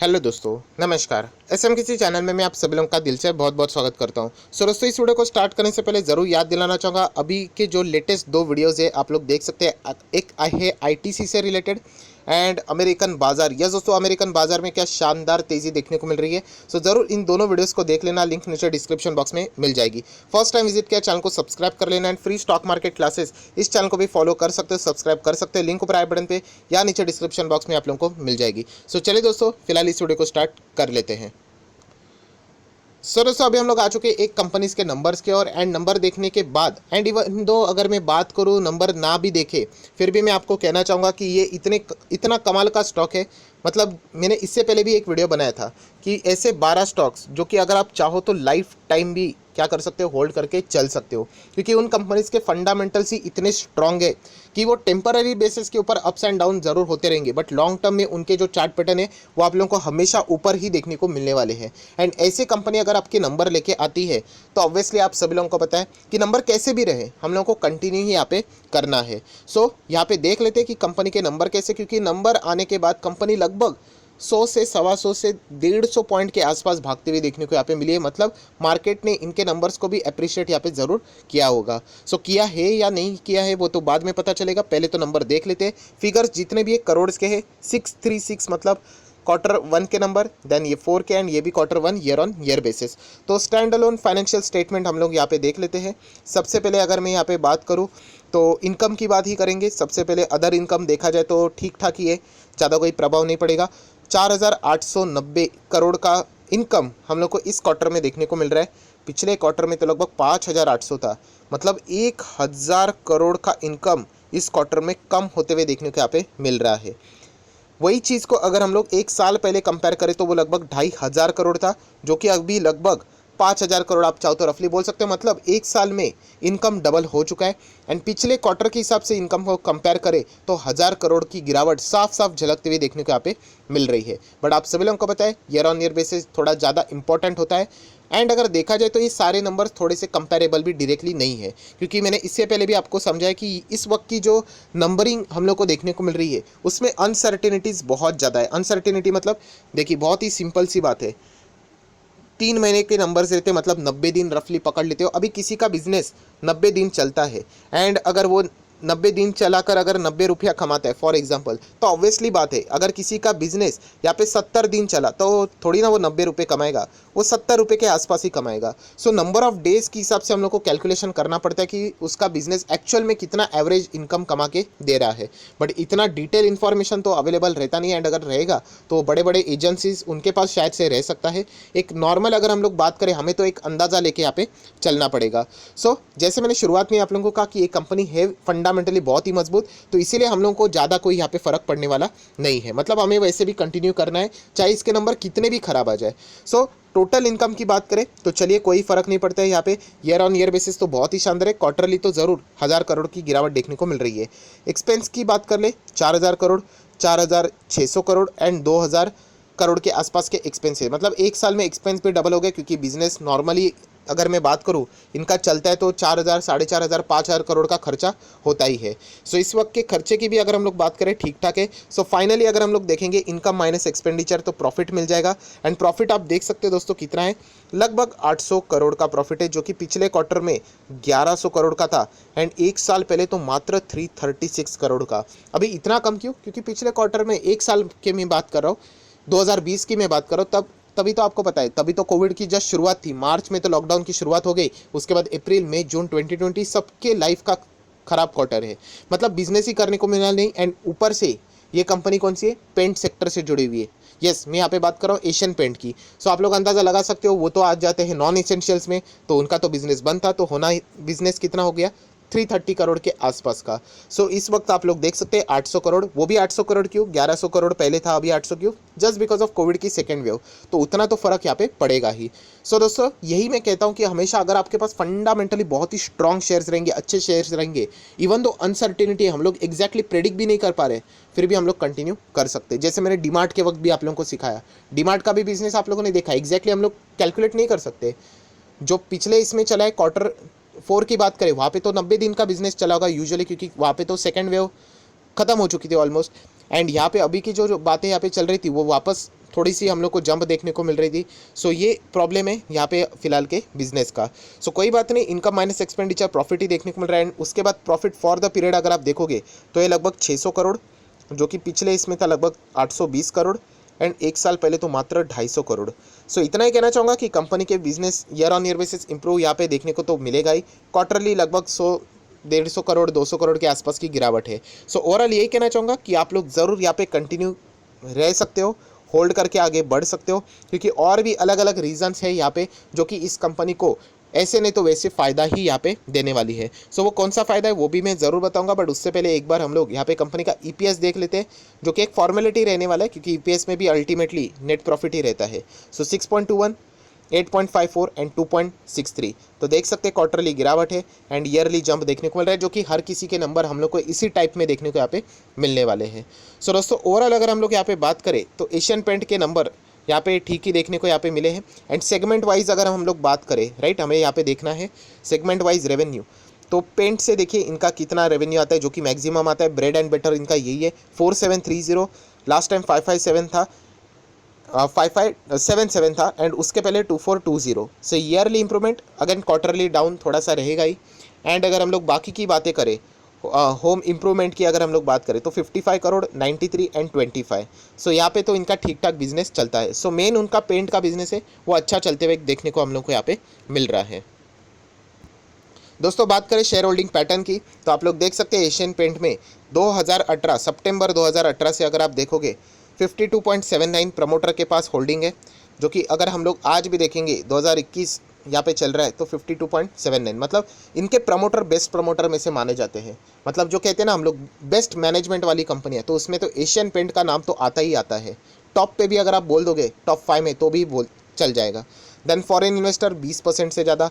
Hello दोस्तों, नमस्कार। SM किसी चैनल में मैं आप सभी लोगों का दिल से बहुत बहुत स्वागत करता हूं। दोस्तों, इस वीडियो को स्टार्ट करने से पहले ज़रूर याद दिलाना चाहूँगा, अभी के जो लेटेस्ट दो वीडियोस है आप लोग देख सकते हैं। एक है आईटीसी से रिलेटेड एंड अमेरिकन बाजार। यस दोस्तों, अमेरिकन बाजार में क्या शानदार तेज़ी देखने को मिल रही है। ज़रूर इन दोनों वीडियोज़ को देख लेना, लिंक नीचे डिस्क्रिप्शन बॉक्स में मिल जाएगी। फर्स्ट टाइम विजिट किया चैनल को सब्सक्राइब कर लेना and free stock market classes इस चैनल को भी फॉलो कर सकते हो, सब्सक्राइब कर सकते हो। लिंक ऊपर आई बटन पे या नीचे डिस्क्रिप्शन बॉक्स में आप लोगों को मिल जाएगी। चलिए दोस्तों, फिलहाल इस वीडियो को स्टार्ट कर लेते हैं। दोस्तों, अभी हम लोग आ चुके हैं एक कंपनीज के नंबर्स के और एंड नंबर देखने के बाद एंड इवन दो अगर मैं बात करूँ नंबर ना भी देखे फिर भी मैं आपको कहना चाहूँगा कि ये इतना कमाल का स्टॉक है। मतलब मैंने इससे पहले भी एक वीडियो बनाया था कि ऐसे 12 स्टॉक्स जो कि अगर आप चाहो तो लाइफ टाइम भी क्या कर सकते हो, होल्ड करके चल सकते हो, क्योंकि उन कंपनीज के फंडामेंटल्स ही इतने स्ट्रांग है कि वो टेम्पररी बेसिस के ऊपर अप्स एंड डाउन जरूर होते रहेंगे, बट लॉन्ग टर्म में उनके जो चार्ट पैटर्न है वो आप लोगों को हमेशा ऊपर ही देखने को मिलने वाले हैं। एंड ऐसी कंपनी अगर आपके नंबर लेके आती है तो ऑब्वियसली आप सभी लोगों को पता है कि नंबर कैसे भी रहे हम लोगों को कंटिन्यू ही यहाँ पे करना है। यहाँ पे देख लेते हैं कि कंपनी के नंबर कैसे, क्योंकि नंबर आने के बाद कंपनी लगभग 100 से 125 से 150 पॉइंट के आसपास भागते हुए देखने को यहाँ पे मिली है। मतलब मार्केट ने इनके नंबर्स को भी अप्रिशिएट यहाँ पे ज़रूर किया होगा। किया है या नहीं किया है वो तो बाद में पता चलेगा, पहले तो नंबर देख लेते हैं। फिगर्स जितने भी है करोड़ के हैं, 636 मतलब क्वार्टर वन के नंबर, देन ये 4 के एंड ये भी quarter one year on year basis. Stand alone financial statement हम लोग यहाँ पे देख लेते हैं। सबसे पहले अगर मैं यहाँ पे बात करूँ तो इनकम की बात ही करेंगे। सबसे पहले अदर इनकम देखा जाए तो ठीक ठाक ही है, ज़्यादा कोई प्रभाव नहीं पड़ेगा। 4,890 करोड़ का इनकम हम लोग को इस क्वार्टर में देखने को मिल रहा है। पिछले क्वार्टर में तो लगभग 5,800 था, मतलब 1,000 करोड़ का इनकम इस क्वार्टर में कम होते हुए देखने को यहाँ पे मिल रहा है। वही चीज़ को अगर हम लोग एक साल पहले कंपेयर करें तो वो लगभग 2,500 करोड़ था, जो कि अभी लगभग 5,000 करोड़ आप चाहो तो रफली बोल सकते हो। मतलब एक साल में इनकम डबल हो चुका है। एंड पिछले क्वार्टर के हिसाब से इनकम को कंपेयर करें तो 1,000 करोड़ की गिरावट साफ साफ झलकते हुए देखने को यहाँ पे मिल रही है। बट आप सभी लोगों को पता है ईयर ऑन ईयर बेसिस थोड़ा ज़्यादा इंपॉर्टेंट होता है। एंड अगर देखा जाए तो ये सारे नंबर्स थोड़े से कंपेरेबल भी डायरेक्टली नहीं है, क्योंकि मैंने इससे पहले भी आपको समझाया कि इस वक्त की जो नंबरिंग हम लोग को देखने को मिल रही है उसमें अनसर्टेनिटीज़ बहुत ज़्यादा है। अनसर्टेनिटी मतलब देखिए बहुत ही सिंपल सी बात है, 3 महीने के नंबर्स रहते हैं, मतलब 90 दिन रफली पकड़ लेते हो। अभी किसी का बिजनेस 90 दिन चलता है एंड अगर वो 90 दिन चलाकर अगर 90 रुपया कमाता है फॉर एग्जांपल, तो ऑब्वियसली बात है अगर किसी का बिजनेस यहाँ पे 70 दिन चला तो थोड़ी ना वो 90 रुपये कमाएगा, वो 70 रुपये के आसपास ही कमाएगा। नंबर ऑफ डेज के हिसाब से हम लोग को कैलकुलेशन करना पड़ता है कि उसका बिजनेस एक्चुअल में कितना एवरेज इनकम कमा के दे रहा है। बट इतना डिटेल इन्फॉर्मेशन तो अवेलेबल रहता नहीं है, एंड अगर रहेगा तो बड़े बड़े एजेंसीज उनके पास शायद से रह सकता है। एक नॉर्मल अगर हम लोग बात करें हमें तो एक अंदाज़ा लेके यहाँ पे चलना पड़ेगा। जैसे मैंने शुरुआत में आप लोगों को कहा कि ये कंपनी है फंडामेंटली बहुत ही मजबूत, तो इसीलिए हम लोगों को ज़्यादा कोई यहाँ पे फ़र्क पड़ने वाला नहीं है। मतलब हमें वैसे भी कंटिन्यू करना है चाहे इसके नंबर कितने भी खराब आ जाए। टोटल इनकम की बात करें तो चलिए कोई फ़र्क नहीं पड़ता है यहाँ पे। ईयर ऑन ईयर बेसिस तो बहुत ही शानदार है, क्वार्टरली तो ज़रूर 1,000 करोड़ की गिरावट देखने को मिल रही है। एक्सपेंस की बात कर ले 4,000 करोड़, 4,600 करोड़ एंड 2,000 करोड़ के आसपास के एक्सपेंस है। मतलब एक साल में एक्सपेंस भी डबल हो गया, क्योंकि बिजनेस नॉर्मली अगर मैं बात करूँ इनका चलता है तो 4,000, 4,500, 5,000 करोड़ का खर्चा होता ही है। इस वक्त के खर्चे की भी अगर हम लोग बात करें ठीक ठाक है। फाइनली अगर हम लोग देखेंगे इनकम माइनस एक्सपेंडिचर तो प्रॉफिट मिल जाएगा। एंड प्रॉफिट आप देख सकते हो दोस्तों कितना है, लगभग 800 करोड़ का प्रॉफिट है, जो कि पिछले क्वार्टर में 1,100 करोड़ का था एंड एक साल पहले तो मात्र 336 करोड़ का। अभी इतना कम क्यों? क्योंकि पिछले क्वार्टर में एक साल के मैं बात कर रहा हूँ, 2020 की मैं बात कर रहा हूँ, तभी तो आपको पता है तभी तो कोविड की जस्ट शुरुआत थी, मार्च में तो लॉकडाउन की शुरुआत हो गई, उसके बाद अप्रैल मई जून 2020 सबके लाइफ का खराब क्वार्टर है। मतलब बिजनेस ही करने को मिला नहीं। एंड ऊपर से ये कंपनी कौन सी है? पेंट सेक्टर से जुड़ी हुई है। यस, मैं यहाँ पे बात कर रहा हूँ एशियन पेंट की। आप लोग अंदाज़ा लगा सकते हो वो तो आ जाते हैं नॉन एसेंशियल्स में, तो उनका तो बिजनेस बंद था, तो होना बिजनेस कितना हो गया? 330 करोड़ के आसपास का। इस वक्त आप लोग देख सकते हैं 800 करोड़, वो भी 800 करोड़ क्यों? 1,100 करोड़ पहले था, अभी 800 क्यों? जस्ट बिकॉज ऑफ कोविड की सेकेंड वेव, तो उतना तो फर्क यहाँ पे पड़ेगा ही। दोस्तों यही मैं कहता हूँ कि हमेशा अगर आपके पास फंडामेंटली बहुत ही स्ट्रॉन्ग शेयर्स रहेंगे, अच्छे शेयर्स रहेंगे, इवन दो अनसर्टेनिटी हम लोग एग्जैक्टली प्रेडिक्ट भी नहीं कर पा रहे, फिर भी हम लोग कंटिन्यू कर सकते हैं। जैसे मैंने डीमार्ट के वक्त भी आप लोगों को सिखाया, डीमार्ट का भी बिजनेस आप लोगों ने देखा, एग्जैक्टली हम लोग कैलकुलेट नहीं कर सकते। जो पिछले इसमें चला है क्वार्टर 4 की बात करें, वहाँ पे तो 90 दिन का बिजनेस चला होगा यूजुअली, क्योंकि वहाँ पे तो सेकेंड वेव खत्म हो चुकी थी ऑलमोस्ट। एंड यहाँ पे अभी की जो बातें यहाँ पे चल रही थी वो वापस थोड़ी सी हम लोग को जंप देखने को मिल रही थी। सो ये प्रॉब्लम है यहाँ पे फिलहाल के बिजनेस का। सो कोई बात नहीं, इनकम माइनस एक्सपेंडिचर प्रॉफिट ही देखने को मिल रहा है। एंड उसके बाद प्रॉफिट फॉर द पीरियड अगर आप देखोगे तो ये लगभग 600 करोड़, जो कि पिछले इसमें था लगभग 820 करोड़, एंड एक साल पहले तो मात्र 250 करोड़। सो इतना ही कहना चाहूँगा कि कंपनी के business year on year basis improve यहाँ पे देखने को तो मिलेगा ही। क्वार्टरली लगभग 100-150 करोड़ 200 करोड़ के आसपास की गिरावट है। सो ओवरऑल यही कहना चाहूँगा कि आप लोग ज़रूर यहाँ पे कंटिन्यू रह सकते हो, होल्ड करके आगे बढ़ सकते हो, क्योंकि और भी अलग अलग रीजंस है यहाँ पे जो कि इस कंपनी को ऐसे नहीं तो वैसे फ़ायदा ही यहाँ पे देने वाली है। सो वो कौन सा फ़ायदा है वो भी मैं ज़रूर बताऊंगा, बट उससे पहले एक बार हम लोग यहाँ पे कंपनी का ईपीएस देख लेते हैं, जो कि एक फॉर्मेलिटी रहने वाला है, क्योंकि ईपीएस में भी अल्टीमेटली नेट प्रॉफिट ही रहता है। सो 6.21, 8.54 एंड 2.63। तो देख सकते हैं क्वार्टरली गिरावट है एंड ईयरली जंप देखने को मिल रहा है, जो कि हर किसी के नंबर हम लोग को इसी टाइप में देखने को यहाँ पे मिलने वाले हैं। सो दोस्तों ओवरऑल अगर हम लोग यहाँ पे बात करें तो एशियन पेंट के नंबर यहाँ पे ठीक ही देखने को यहाँ पे मिले हैं। एंड सेगमेंट वाइज अगर हम लोग बात करें, राइट, हमें यहाँ पे देखना है सेगमेंट वाइज रेवेन्यू। तो पेंट से देखिए इनका कितना रेवेन्यू आता है, जो कि मैक्सिमम आता है। ब्रेड एंड बटर इनका यही है 4730, लास्ट टाइम 557 था, 5577 था, एंड उसके पहले 2420। से yearly improvement, again quarterly down थोड़ा सा रहेगा ही। एंड अगर हम लोग बाकी की बातें करें, होम इम्प्रूवमेंट की अगर हम लोग बात करें तो 55 करोड़ 93 एंड 25। सो यहाँ पे तो इनका ठीक ठाक बिजनेस चलता है। सो मेन उनका पेंट का बिजनेस है वो अच्छा चलते हुए देखने को हम लोग को यहाँ पे मिल रहा है। दोस्तों बात करें शेयर होल्डिंग पैटर्न की, तो आप लोग देख सकते हैं एशियन पेंट में 2018 सितंबर 2018 से अगर आप देखोगे 52.79 प्रमोटर के पास होल्डिंग है, जो कि अगर हम लोग आज भी देखेंगे 2021 यहाँ पे चल रहा है तो 52.79, मतलब इनके प्रमोटर बेस्ट प्रमोटर में से माने जाते हैं। मतलब जो कहते हैं ना हम लोग बेस्ट मैनेजमेंट वाली कंपनी है, तो उसमें तो एशियन पेंट का नाम तो आता ही आता है। टॉप पे भी अगर आप बोल दोगे टॉप 5 में तो भी बोल चल जाएगा। देन फॉरेन इन्वेस्टर 20% से ज़्यादा,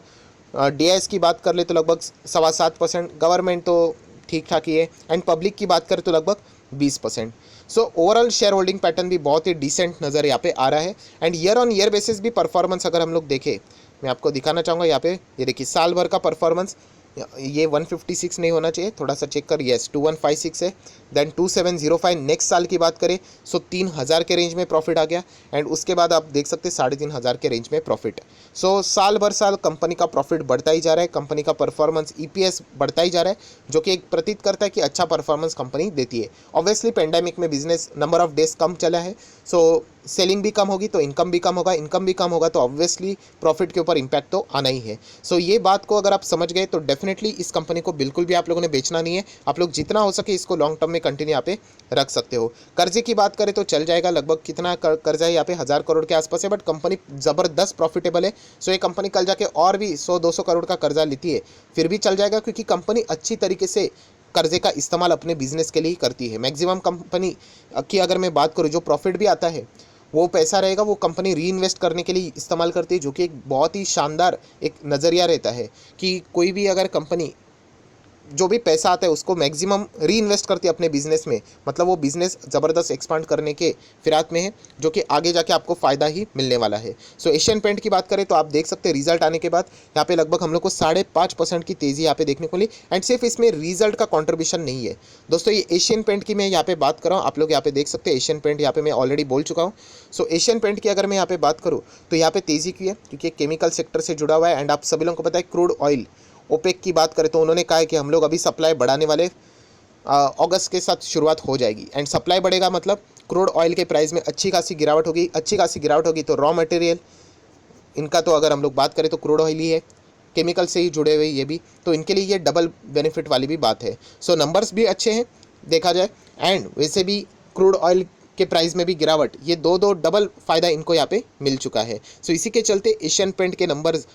डीआईएस की बात कर ले तो लगभग 7.25%, गवर्नमेंट तो ठीक ठाक ही है, एंड पब्लिक की बात करें तो लगभग 20%। So overall share holding pattern भी बहुत ही डिसेंट नज़र यहाँ पे आ रहा है। And year on year basis भी परफॉर्मेंस अगर हम लोग देखें, मैं आपको दिखाना चाहूँगा यहाँ पे, ये देखिए साल भर का परफॉर्मेंस, ये 156 नहीं होना चाहिए, थोड़ा सा चेक कर, यस 2156 है। देन 2705 नेक्स्ट साल की बात करें सो 3000 के रेंज में प्रॉफिट आ गया, एंड उसके बाद आप देख सकते हैं 3500 के रेंज में प्रॉफिट। सो साल भर साल कंपनी का प्रॉफिट बढ़ता ही जा रहा है, कंपनी का परफॉर्मेंस ईपीएस बढ़ता ही जा रहा है, जो कि एक प्रतीत करता है कि अच्छा परफॉर्मेंस कंपनी देती है। ऑब्वियसली पेंडेमिक में बिजनेस नंबर ऑफ डेज कम चला है, सो सेलिंग भी कम होगी तो इनकम भी कम होगा, इनकम भी कम होगा तो ऑब्वियसली प्रॉफिट के ऊपर इम्पैक्ट तो आना ही है। सो ये बात को अगर आप समझ गए तो डेफिनेटली इस कंपनी को बिल्कुल भी आप लोगों ने बेचना नहीं है। आप लोग जितना हो सके इसको लॉन्ग टर्म में कंटिन्यू यहाँ पे रख सकते हो। कर्जे की बात करें तो चल जाएगा, लगभग कितना कर्जा है यहाँ पे 1000 करोड़ के आसपास है, बट कंपनी ज़बरदस्त प्रॉफिटेबल है। सो ये कंपनी कल जाके और भी 100-200 करोड़ का कर्जा लेती है फिर भी चल जाएगा, क्योंकि कंपनी अच्छी तरीके से कर्जे का इस्तेमाल अपने बिजनेस के लिए करती है। मैक्सिमम कंपनी की अगर मैं बात करूँ जो प्रॉफिट भी आता है वो पैसा रहेगा वो कंपनी री इन्वेस्ट करने के लिए इस्तेमाल करती है, जो कि एक बहुत ही शानदार एक नज़रिया रहता है कि कोई भी अगर कंपनी जो भी पैसा आता है उसको मैक्सिमम री इन्वेस्ट करती है अपने बिजनेस में, मतलब वो बिजनेस ज़बरदस्त एक्सपांड करने के फिराक में है, जो कि आगे जाके आपको फ़ायदा ही मिलने वाला है। सो एशियन पेंट की बात करें तो आप देख सकते हैं रिजल्ट आने के बाद यहाँ पे लगभग हम लोग को 5.5% की तेज़ी यहाँ पे देखने को मिली। एंड सिर्फ इसमें रिजल्ट का कॉन्ट्रीब्यूशन नहीं है दोस्तों, ये एशियन पेंट की मैं यहाँ पे बात कर रहा हूँ, आप लोग यहाँ पे देख सकते हैं एशियन पेंट यहाँ पे मैं ऑलरेडी बोल चुका हूँ। सो एशियन पेंट की अगर मैं यहाँ पे बात करूँ तो यहाँ पे तेज़ी की है क्योंकि केमिकल सेक्टर से जुड़ा हुआ है। एंड आप सभी लोगों को पता है क्रूड ऑयल, ओपेक की बात करें तो उन्होंने कहा है कि हम लोग अभी सप्लाई बढ़ाने वाले, अगस्त के साथ शुरुआत हो जाएगी। एंड सप्लाई बढ़ेगा मतलब क्रूड ऑयल के प्राइस में अच्छी खासी गिरावट होगी, अच्छी खासी गिरावट होगी तो रॉ मटेरियल इनका तो अगर हम लोग बात करें तो क्रूड ऑयल ही है, केमिकल से ही जुड़े हुए ये भी, तो इनके लिए ये डबल बेनिफिट वाली भी बात है। सो नंबर्स भी अच्छे हैं देखा जाए, एंड वैसे भी क्रूड ऑयल के प्राइस में भी गिरावट, ये दो डबल फ़ायदा इनको यहाँ पे मिल चुका है। सो इसी के चलते एशियन पेंट के नंबर्स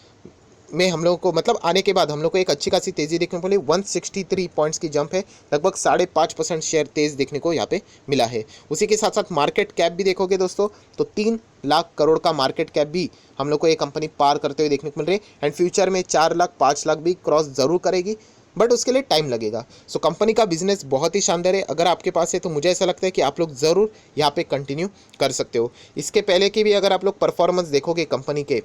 में हम लोगों को मतलब आने के बाद हम लोग को एक अच्छी खासी तेज़ी देखने को मिली। 163 पॉइंट्स की जंप है, लगभग 5.5% शेयर तेज़ देखने को यहाँ पे मिला है। उसी के साथ साथ मार्केट कैप भी देखोगे दोस्तों तो 3 लाख करोड़ का मार्केट कैप भी हम लोग को ये कंपनी पार करते हुए देखने को मिल रही है। एंड फ्यूचर में 4 लाख 5 लाख भी क्रॉस ज़रूर करेगी, बट उसके लिए टाइम लगेगा। सो कंपनी का बिजनेस बहुत ही शानदार है, अगर आपके पास है तो मुझे ऐसा लगता है कि आप लोग ज़रूर यहाँ पे कंटिन्यू कर सकते हो। इसके पहले की भी अगर आप लोग परफॉर्मेंस देखोगे कंपनी के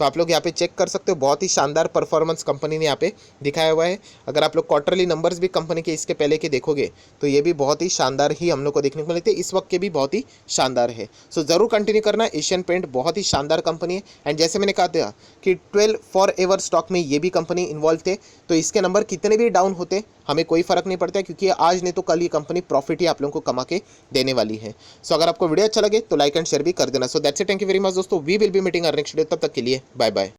तो आप लोग यहाँ पे चेक कर सकते हो, बहुत ही शानदार परफॉर्मेंस कंपनी ने यहाँ पे दिखाया हुआ है। अगर आप लोग क्वार्टरली नंबर्स भी कंपनी के इसके पहले के देखोगे तो ये भी बहुत ही शानदार ही हम लोग को देखने को मिलते हैं, इस वक्त के भी बहुत ही शानदार है। सो ज़रूर कंटिन्यू करना। एशियन पेंट बहुत ही शानदार कंपनी है। एंड जैसे मैंने कहा था कि 12 फॉर एवर स्टॉक में ये भी कंपनी इन्वॉल्व थे, तो इसके नंबर कितने भी डाउन होते हमें कोई फर्क नहीं पड़ता, क्योंकि आज नहीं तो कल ये कंपनी प्रॉफिट ही आप लोगों को कमा के देने वाली है। सो अगर आपको वीडियो अच्छा लगे तो लाइक एंड शेयर भी कर देना। So that's it, thank you very much दोस्तों, we will be meeting our next video, तब तक के लिए बाय बाय।